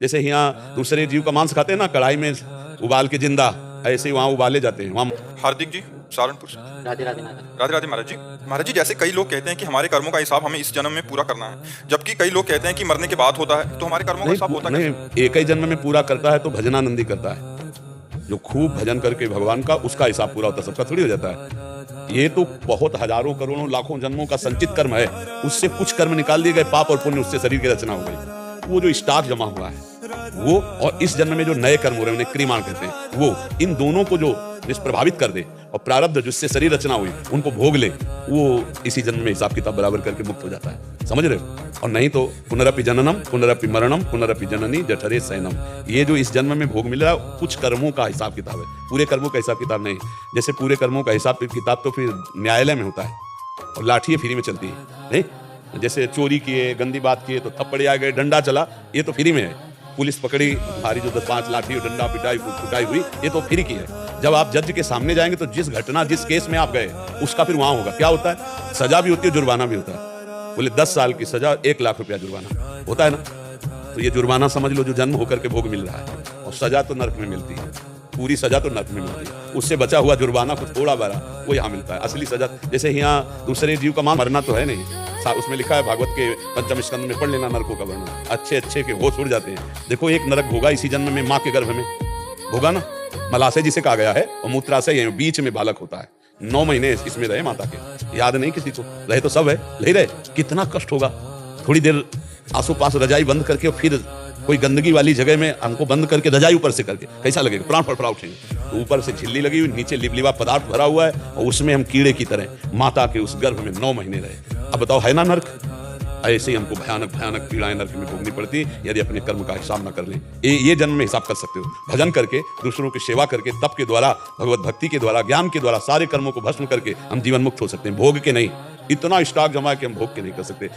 जैसे यहाँ दूसरे जीव का मांस खाते हैं ना, कढ़ाई में उबाल के जिंदा, ऐसे ही वहाँ उबाले जाते हैं वहाँ। हार्दिक जी सहारनपुर से। राधे राधे महाराज। राधे राधे महाराज जी। महाराज जी, जैसे कई लोग कहते हैं कि हमारे कर्मों का हिसाब हमें इस जन्म में पूरा करना है, जबकि कई लोग कहते हैं कि मरने के बाद होता है, तो हमारे कर्मों का हिसाब होता नहीं, एक ही जन्म में पूरा करता है तो भजनानंदी करता है, जो खूब भजन करके भगवान का, उसका हिसाब पूरा होता है, सबका थोड़ी हो जाता है। ये तो बहुत हजारों करोड़ों लाखों जन्मों का संचित कर्म है, उससे कुछ कर्म निकाल दिए गए, पाप और पुण्य, उससे शरीर की रचना हो गई। वो जो स्टॉक जमा हुआ है वो, और इस जन्म में जो नए कर्म हो रहे हैं उन्हें क्रियामाण कहते हैं, वो इन दोनों को जो निष्प्रभावित कर दे और प्रारब्ध जिससे शरीर रचना हुई उनको भोग ले, वो इसी जन्म में हिसाब किताब बराबर करके मुक्त हो जाता है। समझ रहे हो? और नहीं तो पुनरपि जननम पुनरपि मरणम पुनरपि जननी जठरे शयनम, ये जो इस जन्म में भोग मिल रहा है कुछ कर्मों का हिसाब किताब है, पूरे कर्मों का हिसाब किताब नहीं। जैसे पूरे कर्मों का हिसाब किताब तो फिर न्यायालय में होता है और लाठी फ्री में चलती है, नहीं? जैसे चोरी किए, गंदी बात किए तो थप्पड़ आ गए, डंडा चला, ये तो फ्री में है। पुलिस पकड़ी, हमारी जो 10-5 लाठी और डंडा पिटाई हुई, ये तो फ्री की है। जब आप जज के सामने जाएंगे तो जिस घटना, जिस केस में आप गए, उसका फिर वहां होगा। क्या होता है? सजा भी होती है, जुर्माना भी होता है। बोले 10 साल की सजा, 1 लाख रुपया जुर्माना होता है ना। तो ये जुर्माना समझ लो जो जन्म होकर के भोग मिल रहा है, और सजा तो नर्क में मिलती है, पूरी सजा तो नर्क में मिलती है। उससे बचा हुआ जुर्माना को थोड़ा बड़ा वो यहाँ मिलता है, असली सजा। जैसे यहाँ दूसरे जीव का मांस मरना तो है नहीं, उसमें लिखा है भागवत के 5वें स्कंद में, पढ़ लेना नरकों का वर्णन। अच्छे अच्छे के होश उड़ जाते हैं। देखो एक नरक होगा इसी जन्म में, माँ के गर्भ में होगा ना, मलाशय जिसे कहा गया है, और मूत्राशय बीच में बालक होता है। 9 महीने इसमें रहे माता के, याद नहीं किसी को, रहे तो सब है, नहीं रहे, कितना कष्ट होगा। थोड़ी देर आसो पास रजाई बंद करके, फिर कोई गंदगी वाली जगह में हमको बंद करके रजाई ऊपर से करके, कैसा लगेगा? प्राण फड़फड़ा उठेंगे। तो ऊपर से झिल्ली लगी हुई, नीचे लिबलिबा पदार्थ भरा हुआ है, और उसमें हम कीड़े की तरह माता के उस गर्भ में 9 महीने रहे। अब बताओ, है ना नर्क? ऐसे ही हमको भयानक भयानक पीड़ाएं नर्क में भोगनी पड़ती यदि अपने कर्म का हिसाब न कर लें। ये जन्म में हिसाब कर सकते हो, भजन करके, दूसरों की सेवा करके, तप के द्वारा, भगवत भक्ति के द्वारा, ज्ञान के द्वारा सारे कर्मों को भस्म करके हम जीवन मुक्त हो सकते हैं, भोग के नहीं। इतना स्टॉक जमा के हम भोग के नहीं कर सकते।